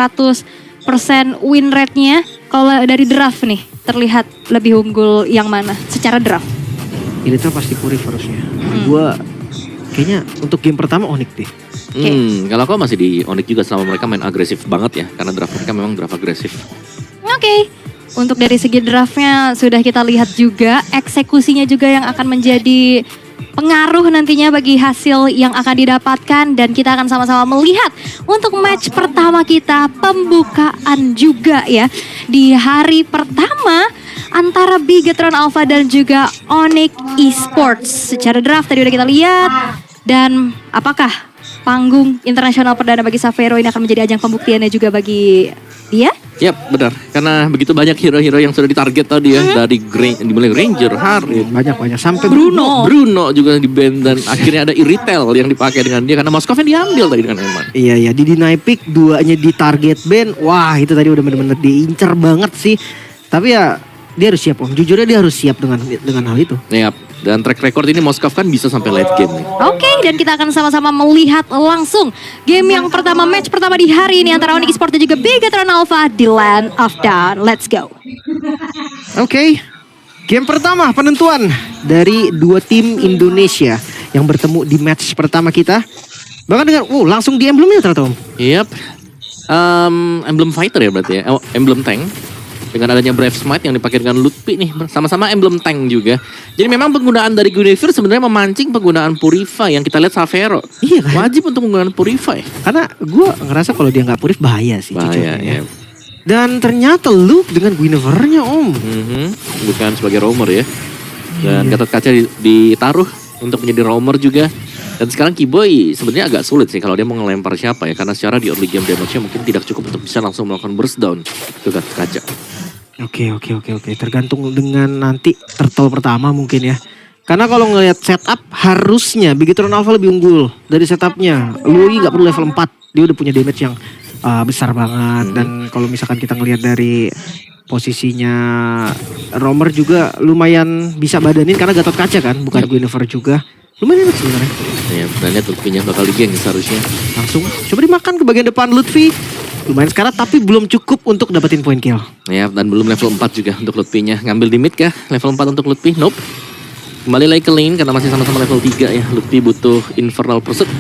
100% win rate-nya. Kalau dari draft nih, terlihat lebih unggul yang mana secara draft? Irithel pasti Purif harusnya. Gua kayaknya untuk game pertama Onyx deh. Kalau aku masih di Onyx juga selama mereka main agresif banget ya. Karena draft mereka memang draft agresif. Oke. Untuk dari segi draftnya sudah kita lihat juga. Eksekusinya juga yang akan menjadi pengaruh nantinya bagi hasil yang akan didapatkan. Dan kita akan sama-sama melihat untuk match pertama kita. Pembukaan juga ya. Di hari pertama antara Bigetron Alpha dan juga Onyx Esports. Secara draft tadi udah kita lihat. Dan apakah panggung internasional perdana bagi Xavero ini akan menjadi ajang pembuktiannya juga bagi dia? Yap, benar. Karena begitu banyak hero-hero yang sudah ditarget tadi ya. Dari dimulai Ranger, Harit, Banyak sampai Bruno juga di band. Dan akhirnya ada Irithel yang dipakai dengan dia. Karena Moskov yang diambil tadi dengan Eman. Iya, di deny pick, duanya di target band. Wah, itu tadi udah bener-bener diincar banget sih. Tapi ya dia harus siap, Om. Jujurnya dia harus siap dengan hal itu. Yap. Dan track record ini Moskov kan bisa sampai late game nih. Oke, dan kita akan sama-sama melihat langsung game yang pertama, match pertama di hari ini antara Onyx Esports dan juga Bigetron Alpha di Land of Dawn. Let's go. Oke. Game pertama penentuan dari dua tim Indonesia yang bertemu di match pertama kita. Bahkan dengan langsung di emblemnya ternyata, Om. Yap. Emblem fighter ya berarti ya. Emblem tank. Dengan adanya Brave Smite yang dipakai dengan Lutfi nih. Sama-sama emblem tank juga. Jadi memang penggunaan dari Guinevere sebenarnya memancing penggunaan Purify yang kita lihat Xavero. Iya kan? Wajib untuk menggunakan Purify. Karena gue ngerasa kalau dia nggak Purif bahaya sih. Bahaya ya. ya. Dan ternyata Luke dengan Guinevere-nya, Om. Bukan sebagai roamer ya. Dan Gatot Kaca ditaruh untuk menjadi roamer juga. Dan sekarang Kiboy sebenarnya agak sulit sih kalau dia mau ngelempar siapa ya. Karena secara di early game damage-nya mungkin tidak cukup untuk bisa langsung melakukan burst down ke Gatot Kaca. Oke. Tergantung dengan nanti turtle pertama mungkin ya. Karena kalau ngelihat setup harusnya Bigetron Alpha lebih unggul dari setupnya. Lui nggak perlu level 4. Dia udah punya damage yang besar banget. Dan kalau misalkan kita ngelihat dari posisinya roamer juga lumayan bisa badanin karena Gatot Kaca kan, bukan Guinevere juga. Lumayan enak sebenarnya. Ya, benar Lutfinya bakal digeng seharusnya. Langsung coba dimakan ke bagian depan Lutfi. Lumayan sekarang tapi belum cukup untuk dapetin point kill. Ya, dan belum level 4 juga untuk Lutfinya. Ngambil di mid kah? Level 4 untuk Lutfi? Nope. Kembali lagi ke lane karena masih sama-sama level 3 ya. Lutfi butuh Infernal Pursuit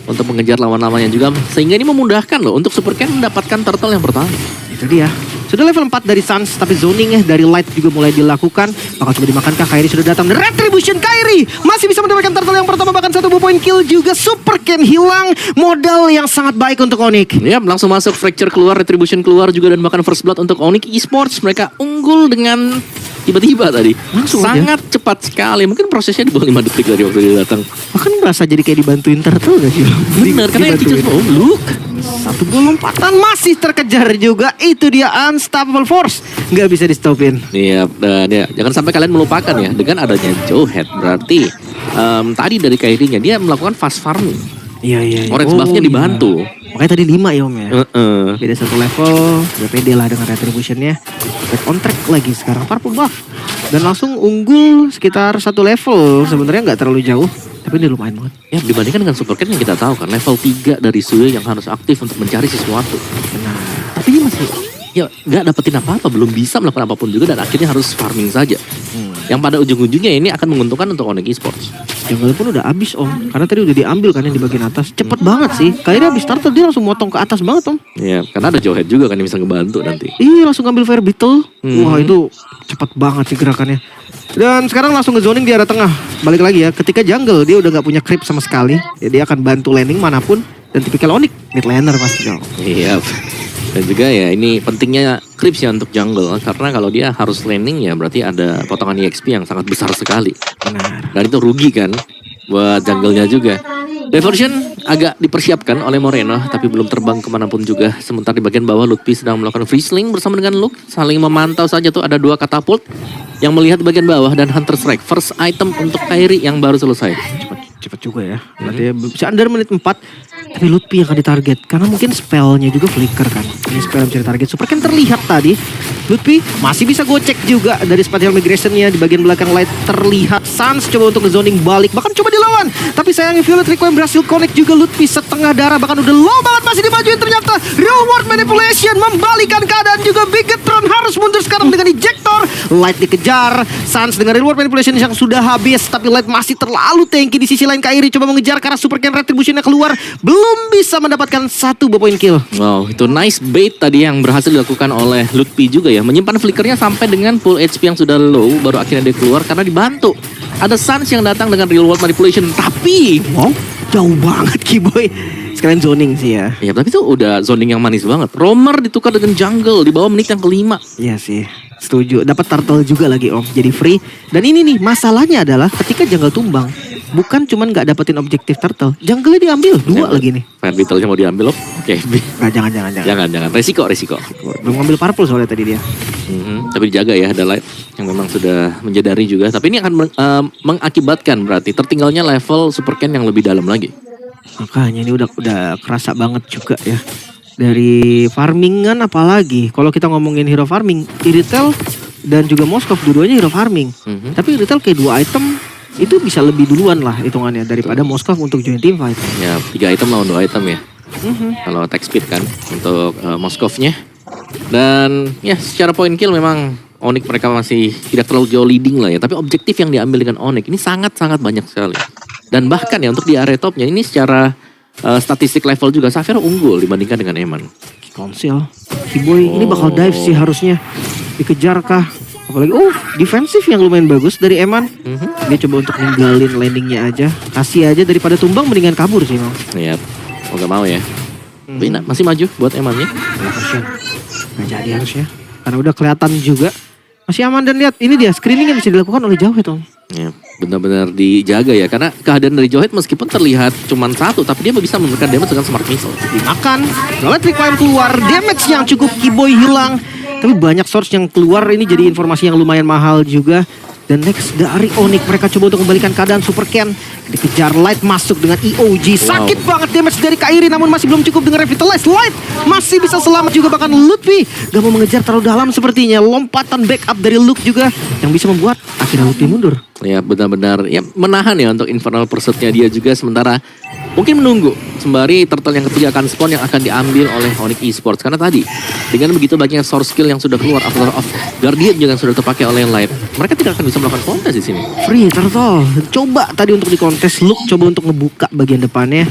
untuk mengejar lawan-lawannya juga. Sehingga ini memudahkan loh untuk Super Ken mendapatkan turtle yang pertama. Itu dia. Sudah level 4 dari Suns, tapi zoning dari Light juga mulai dilakukan. Bakal coba dimakankah? Kairi sudah datang. Retribution Kairi masih bisa mendapatkan turtle yang pertama, bahkan 1 point kill juga. Super Ken hilang. Modal yang sangat baik untuk Onyx. Ya, langsung masuk Fracture keluar, Retribution keluar juga, dan bahkan First Blood untuk Onyx Esports. Mereka unggul dengan tiba-tiba tadi. Langsung sangat cepat sekali. Mungkin prosesnya di bawah 5 detik dari waktu dia datang. Bahkan merasa jadi kayak dibantuin turtle gak sih? Benar, karena yang teacher look. Satu gol lompatan masih terkejar juga. Itu dia Unstoppable Force. Nggak bisa di stopin. Iya, dan ya, jangan sampai kalian melupakan ya. Dengan adanya Jowhead berarti tadi dari Kairinya dia melakukan fast farming. Iya. Orange buff-nya dibantu. Makanya tadi 5 ya, Om ya. Beda 1 level. Udah pede lah dengan retribution-nya. Back on track lagi sekarang. Purple buff. Dan langsung unggul sekitar 1 level. Sebenarnya nggak terlalu jauh. Tapi ini lumayan banget. Ya, dibandingkan dengan Super Ken yang kita tahu kan. Level 3 dari Sue yang harus aktif untuk mencari sesuatu. Nah, Tapi dia masih ya nggak dapetin apa-apa. Belum bisa melakukan apapun juga. Dan akhirnya harus farming saja. Yang pada ujung-ujungnya ini akan menguntungkan untuk Onyx Esports. jungle pun udah habis, Om. Karena tadi udah diambil kan yang di bagian atas. Cepet banget sih. Kayaknya habis starter dia langsung motong ke atas banget, Om. Ya, karena ada Jowhead juga kan yang bisa ngebantu nanti. Iya, langsung ngambil Fire Beetle. Wah, itu cepet banget sih gerakannya. Dan sekarang langsung nge-zoning di arah tengah. Balik lagi ya, ketika jungle dia udah gak punya creep sama sekali. Ya, dia akan bantu landing manapun. Dan tipikal Onyx, mid laner pasti. Iya. Dan juga ya ini pentingnya creeps ya untuk jungle. Karena kalau dia harus landing ya berarti ada potongan EXP yang sangat besar sekali. Benar. Dan itu rugi kan buat jungle-nya juga. Diversion agak dipersiapkan oleh Moreno tapi belum terbang kemanapun juga. Sementara di bagian bawah Lutfi sedang melakukan free sling bersama dengan Luke. Saling memantau saja tuh, ada 2 katapult yang melihat di bagian bawah dan Hunter Strike. First item untuk Kairi yang baru selesai. cepet juga ya. Berarti bisa under menit 4. Tapi Lutfi yang akan ditarget. Karena mungkin spellnya juga flicker kan. Ini spell yang bisa ditarget. Super kan terlihat tadi. Lutfi masih bisa gocek juga dari spatial migration-nya. Di bagian belakang light terlihat. Sans coba untuk zoning balik. Bahkan coba dilawan. Tapi sayangnya Violet Requiem berhasil connect juga Lutfi setengah darah. Bahkan udah low banget masih dimajuin. Ternyata reward manipulation membalikan keadaan juga. Bigetron harus mundur sekarang dengan ejector. Light dikejar. Sans dengan reward manipulation yang sudah habis. Tapi Light masih terlalu tanky. Di sisi lain Kairi coba mengejar karena Super Ken Retribution-nya keluar. Belum bisa mendapatkan 1 point kill. Wow, itu nice bait tadi yang berhasil dilakukan oleh Lutfi juga ya. Menyimpan flickernya sampai dengan full HP yang sudah low, baru akhirnya dia keluar karena dibantu. Ada Sans yang datang dengan real world manipulation, tapi Wow, jauh banget Kiboy. Sekalian zoning sih ya. ya tapi itu udah zoning yang manis banget. Roamer ditukar dengan jungle di bawah menit yang kelima. Iya sih, setuju. Dapat turtle juga lagi Om, jadi free. Dan ini nih masalahnya adalah ketika jungle tumbang, bukan cuman nggak dapetin objektif turtle, jungle-nya diambil 2 lagi nih. Fire Beetle-nya mau diambil loh. Oke. Nggak, jangan. Resiko. Belum ngambil purple soalnya tadi dia. Tapi dijaga ya, ada Light yang memang sudah menjadari juga. Tapi ini akan mengakibatkan berarti tertinggalnya level Super Ken yang lebih dalam lagi. Makanya ini udah kerasa banget juga ya. Dari farmingan apalagi. Kalau kita ngomongin hero farming, Iritel dan juga Moskov dua-duanya hero farming. Tapi Iritel kayak 2 item itu bisa lebih duluan lah hitungannya daripada Moskov untuk join team fight. Ya 3 item lawan 2 item ya. Kalau attack speed kan untuk Moskovnya. Dan ya secara point kill memang Onyx mereka masih tidak terlalu jauh leading lah ya. Tapi objektif yang diambil dengan Onyx ini sangat-sangat banyak sekali. Dan bahkan ya untuk di area topnya ini secara statistik level juga Xavier unggul dibandingkan dengan Eman. Konsil, Kiboy ini bakal dive sih harusnya. Dikejar kah? Apalagi defensif yang lumayan bagus dari Eman. Dia coba untuk ninggalin landingnya aja. Kasih aja daripada tumbang mendingan kabur sih mau. Iya, mau gak mau ya. Tapi masih maju buat Emannya. Nggak jadi harusnya. Karena udah kelihatan juga. Masih aman dan lihat ini dia screening yang bisa dilakukan oleh Jauhead Om. Ya, benar-benar dijaga ya. Karena kehadiran dari Jauhead meskipun terlihat cuma 1, tapi dia bisa memberikan damage dengan smart missile. Dimakan. Electric Climb keluar. Damage yang cukup Kiboy hilang. Tapi banyak source yang keluar ini jadi informasi yang lumayan mahal juga. Dan next dari Onyx mereka coba untuk membalikan keadaan Super Ken. Dikejar Light masuk dengan EOG. Sakit banget damage dari Kairi namun masih belum cukup dengan Revitalize. Light masih bisa selamat juga bahkan Lutfi gak mau mengejar terlalu dalam sepertinya. Lompatan backup dari Luke juga yang bisa membuat akhirnya Lutfi mundur. Ya benar-benar ya menahan ya untuk Infernal Pursuit-nya dia juga sementara mungkin menunggu sembari turtle yang ketiga akan spawn yang akan diambil oleh Onyx Esports. Karena tadi dengan begitu banyaknya source skill yang sudah keluar, Avatar of Guardian juga sudah terpakai oleh Light, mereka tidak akan bisa melakukan kontes di sini. Free turtle. Coba tadi untuk di kontes Luke coba untuk ngebuka bagian depannya.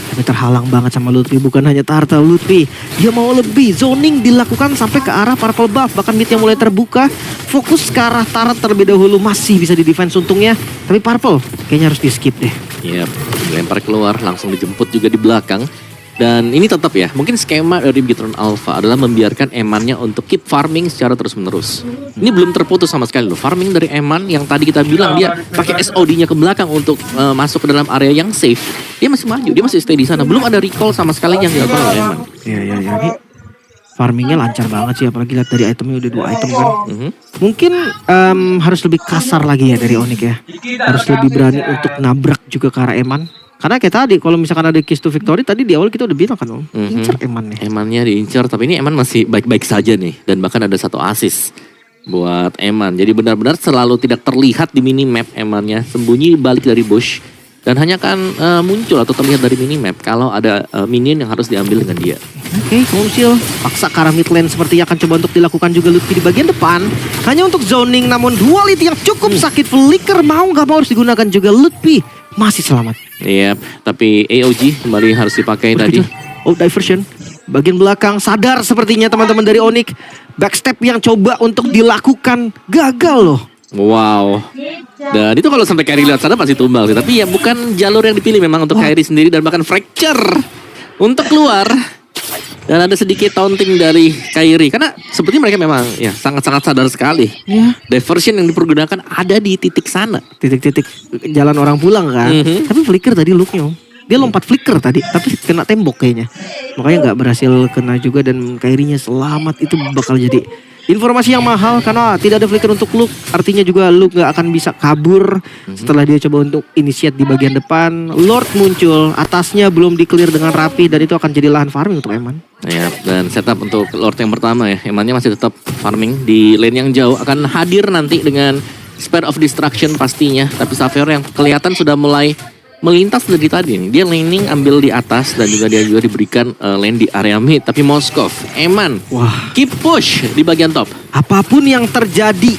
Tapi terhalang banget sama Lutfi. Bukan hanya turtle Lutfi, dia mau lebih. Zoning dilakukan sampai ke arah purple buff. Bahkan mid yang mulai terbuka. Fokus ke arah turret terlebih dahulu. Masih bisa di defense untungnya. Tapi purple kayaknya harus di skip deh. Iya, dilempar keluar, langsung dijemput juga di belakang. Dan ini tetap ya, mungkin skema dari Bigetron Alpha adalah membiarkan Emannya untuk keep farming secara terus-menerus. Ini belum terputus sama sekali loh. Farming dari Eman yang tadi kita bilang dia pakai SOD-nya ke belakang untuk masuk ke dalam area yang safe. Dia masih maju, dia masih stay di sana. Belum ada recall sama sekali yang dilakukan oleh Eman. Iya. Ini farmingnya lancar banget sih. Apalagi lihat dari itemnya udah 2 item kan. Mungkin harus lebih kasar lagi ya dari Onyx ya. Harus lebih berani untuk nabrak juga ke arah Eman. Karena kayak tadi kalau misalkan ada keys to victory tadi di awal kita udah bilang kan Om, incer Emannya. Emannya diincar, tapi ini Eman masih baik-baik saja nih. Dan bahkan ada 1 assist buat Eman. Jadi benar-benar selalu tidak terlihat di minimap Emannya. Sembunyi balik dari bush. Dan hanya akan muncul atau terlihat dari minimap kalau ada minion yang harus diambil dengan dia. Oke, Konsil paksa ke arah mid lane sepertinya akan coba untuk dilakukan juga Lutfi di bagian depan. Hanya untuk zoning namun duality yang cukup sakit. Flicker mau gak mau harus digunakan juga. Lutfi masih selamat. Iya, tapi AOG kembali harus dipakai tadi. Diversion. Bagian belakang sadar sepertinya teman-teman dari Onyx. Backstep yang coba untuk dilakukan gagal loh. Wow. Dan itu kalau sampai Kairi lewat sana pasti tumbal sih. Tapi ya bukan jalur yang dipilih memang untuk Kairi sendiri. Dan bahkan fracture untuk keluar. Dan ada sedikit taunting dari Kairi. Karena seperti mereka memang ya sangat-sangat sadar sekali. Ya. Diversion yang dipergunakan ada di titik sana. Titik-titik jalan orang pulang kan. Tapi flicker tadi looknya. Dia lompat flicker tadi. Tapi kena tembok kayaknya. Makanya gak berhasil kena juga. Dan Kairinya selamat. Itu bakal jadi Informasi yang mahal karena tidak ada flicker untuk Luke. Artinya juga Luke gak akan bisa kabur setelah dia coba untuk initiate di bagian depan. Lord muncul, atasnya belum di-clear dengan rapi dan itu akan jadi lahan farming untuk Eman. Ya, dan setup untuk Lord yang pertama ya. Emannya masih tetap farming di lane yang jauh. Akan hadir nanti dengan Spare of Destruction pastinya. Tapi Xavier yang kelihatan sudah mulai melintas dari tadi nih. Dia laning ambil di atas dan juga dia juga diberikan lane di area mid. Tapi Moskov, Eman, Wah, keep push di bagian top. apapun yang terjadi,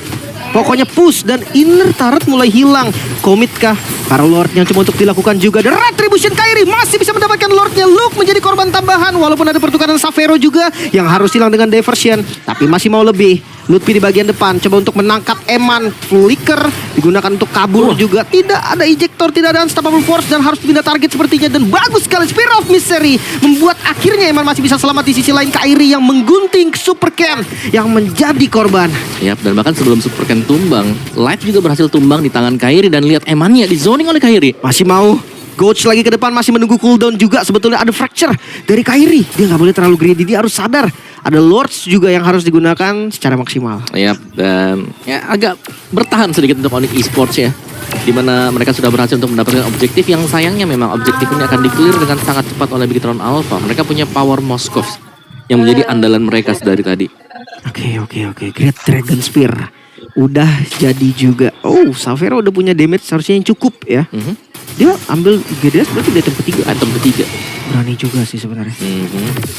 pokoknya push dan inner turret mulai hilang. Komit kah? Para Lord yang coba untuk dilakukan juga. The Retribution Kairi masih bisa mendapatkan Lordnya. Luke menjadi korban tambahan. Walaupun ada pertukaran Xavero juga yang harus hilang dengan diversion. Tapi masih mau lebih. Lutfi di bagian depan coba untuk menangkap Eman. Flicker digunakan untuk kabur juga. Tidak ada ejector, tidak ada unstoppable force dan harus pindah target sepertinya. Dan bagus sekali Spear of Misery membuat akhirnya Eman masih bisa selamat. Di sisi lain Kairi yang menggunting Super Ken yang menjadi korban. Yap, dan bahkan sebelum Super Ken tumbang, Light juga berhasil tumbang di tangan Kairi dan lihat Emannya di zoning oleh Kairi. Masih mau Gouge lagi ke depan, masih menunggu cooldown juga. Sebetulnya ada fracture dari Kairi. Dia nggak boleh terlalu greedy, dia harus sadar. Ada Lords juga yang harus digunakan secara maksimal. Yap, dan ya agak bertahan sedikit untuk Onyx Esports ya. Dimana mereka sudah berhasil untuk mendapatkan objektif yang sayangnya memang objektif ini akan di-clear dengan sangat cepat oleh Bigetron Alpha. Mereka punya power Moskov yang menjadi andalan mereka dari tadi. Oke. Great Dragon Spear udah jadi juga. Oh, Xavero udah punya damage seharusnya yang cukup ya. Dia ambil GDS berarti di item ketiga. Berani juga sih sebenarnya.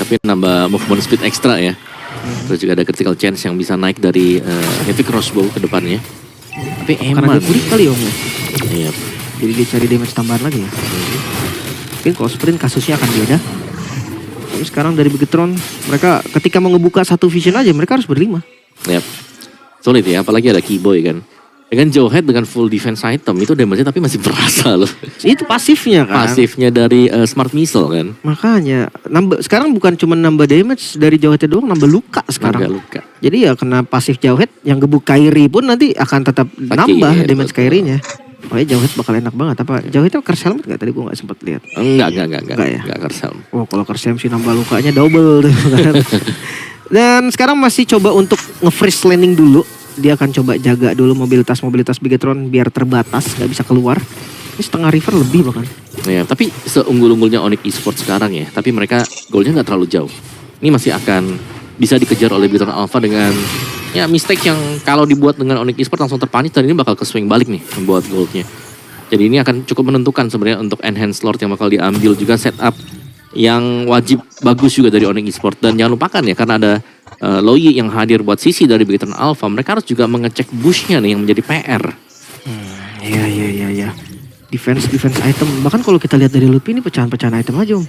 Tapi nambah movement speed ekstra ya. Terus juga ada critical chance yang bisa naik dari heavy crossbow ke depannya. Tapi Karena Eman. dia puri kali om ya. Iya. Jadi dia cari damage tambahan lagi ya. Mungkin kalau sprint kasusnya akan beda. Tapi sekarang dari Bigetron, mereka ketika mau ngebuka satu vision aja mereka harus berlima. Yap. Sulit ya, apalagi ada Keyboy kan. Dengan Jawhead dengan full defense item itu damage-nya tapi masih berasa loh. Itu pasifnya kan. Pasifnya dari Smart Missile kan. Makanya sekarang bukan cuma nambah damage dari Jawhead doang, nambah luka sekarang. Agak luka. Jadi ya kena pasif Jawhead yang gebuk Kairi pun nanti akan tetap nambah damage Kairinya. Makanya Jawhead bakal enak banget. Apa Jawheadnya curse helmet gak? Tadi gue gak sempet lihat. Enggak ya? Enggak kersel. Oh kalau curse helmet sih nambah lukanya double tuh kan. Dan sekarang masih coba untuk nge-freeze landing dulu. Dia akan coba jaga dulu mobilitas Bigetron biar terbatas, gak bisa keluar. Ini setengah river lebih bahkan. Ya, tapi seunggul-unggulnya Onyx Esports sekarang ya, tapi mereka goalnya nggak terlalu jauh. Ini masih akan bisa dikejar oleh Bigetron Alpha dengan ya mistake yang kalau dibuat dengan Onyx Esports langsung terpanis dan ini bakal ke swing balik nih membuat goalnya. Jadi ini akan cukup menentukan sebenarnya untuk enhance Lord yang bakal diambil juga setup yang wajib bagus juga dari Onyx Esports. Dan jangan lupakan ya karena ada Loyi yang hadir buat sisi dari Bigetron Alpha, mereka harus juga mengecek bushnya nih yang menjadi PR. Iya. Defense item. Bahkan kalau kita lihat dari Lutfi ini pecahan-pecahan item aja om.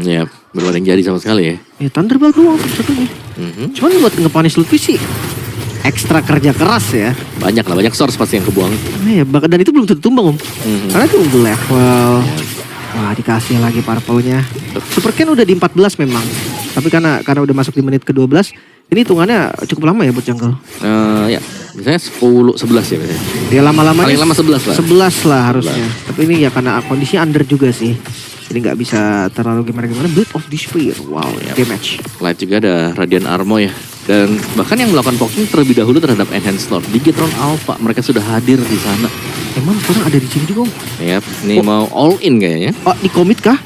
Ya belum ada yang jadi sama sekali ya. Ya Thunderbolt doang satunya. Cuman buat ngepanis Lutfi sih ekstra kerja keras ya. Banyak source pasti yang kebuang. Nah ya, dan itu belum tentu tumbang om. Karena itu unggul level. Wah dikasih lagi purple-nya. Super Ken udah di 14 memang. Tapi karena udah masuk di menit ke-12, ini hitungannya cukup lama ya buat jungle. Ya, misalnya 10-11 ya biasanya. Dia lama-lamanya Paling lama 11 lah. 11 lah harusnya. Tapi ini ya karena kondisinya under juga sih. Jadi nggak bisa terlalu gimana-gimana. Blade of Despair, wow, damage. Light juga ada Radiant Armor ya. Dan bahkan yang melakukan poking terlebih dahulu terhadap Enhanced Lord. Bigetron Alpha, mereka sudah hadir di sana. Emang sekarang ada di sini juga om? Yap, ini mau all in kayaknya. Oh di komit kah?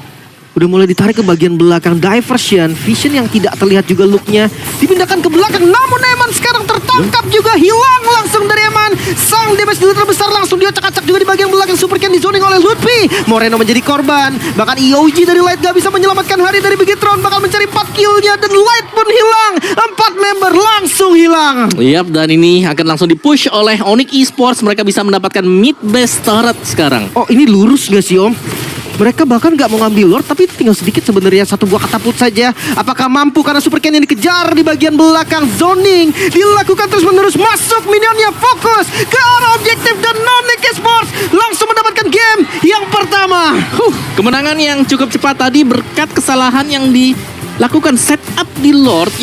Udah mulai ditarik ke bagian belakang. Diversion, vision yang tidak terlihat juga looknya. Dipindahkan ke belakang, namun Eman sekarang tertangkap juga. Hilang langsung dari Eman. Sang damage dealer terbesar langsung dia acak-acak juga di bagian belakang. Super Ken di zoning oleh Lutfi. Moreno menjadi korban. Bahkan EOG dari Light gak bisa menyelamatkan hari dari Bigetron. Bakal mencari 4 killnya dan Light pun hilang. 4 member langsung hilang. Yap, dan ini akan langsung dipush oleh Onyx Esports. Mereka bisa mendapatkan mid base turret sekarang. Oh ini lurus gak sih om? Mereka bahkan gak mau ngambil Lord, tapi tinggal sedikit sebenarnya, satu buah katapult saja. Apakah mampu karena Super Ken yang dikejar di bagian belakang. Zoning dilakukan terus menerus, masuk minionnya, fokus ke arah objektif dan Onyx Esports langsung mendapatkan game yang pertama. Kemenangan yang cukup cepat tadi berkat kesalahan yang dilakukan setup di Lord.